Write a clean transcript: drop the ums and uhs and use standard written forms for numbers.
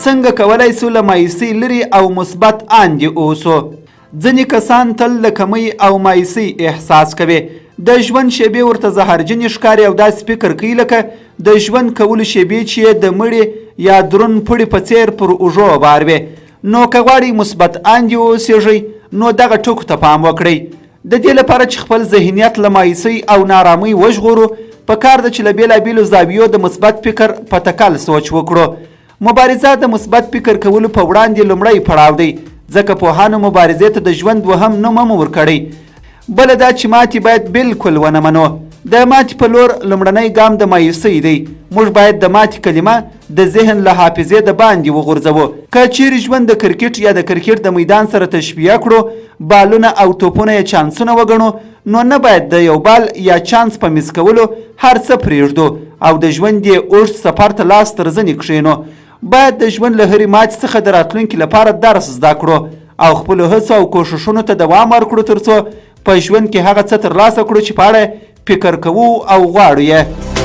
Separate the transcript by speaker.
Speaker 1: څنګه کولی سو له مایوسۍ لرې او مثبت اندې اوسو. ځینې کسان تل د کمۍ او مایوسۍ احساس کوي. د ژوند شېبې ورته زهرجنې ښکاري او داسې فکر کوي لکه د ژوند کولو شېبې چې د مړي یا دروند پړي په څیر پر اوږو بار وي. نو که غواړئ مثبت اندې واوسیږئ نو دغه ټکو ته پام وکړئ. د دې لپاره چې خپل ذهنیت له مایوسۍ او نارامۍ وژغورو پکار ده چې له بېلابېلو زاویو د مثبت فکر په تکل سوچ وکړو. مبارزه د مثبت فکر کولو په وړاندې لومړی پړاو دی، ځکه پوهانو مبارزې ته د ژوند دوهم نوم هم ورکړی. بله دا چې ماتې باید بالکل ونه منو. د ماتې په لور لومړنی ګام د مایوسۍ دی. موږ باید د ماتې کلمه د ذهن له حافظې د باندې وغورځوو. که چیرې ژوند د کرکټ یا د کرکټ د میدان سره تشبیه کړو، بالونه او توپونه یې چانسونه وګڼو، نو نه باید د یو بال یا چانس په میس کولو هر څه پرېږدو او د ژوند یې اوږد سفر ته لاس تر زنې کښېنو. باید د ژوند له هرې ماتې څخه د راتلونکي لپاره درس زده کړو او خپلو هڅو او کوښښونو ته دوام ورکړو تر څو په ژوند کې هغه څه ترلاسه کړو چې په اړه فکر کوو او غواړو یې.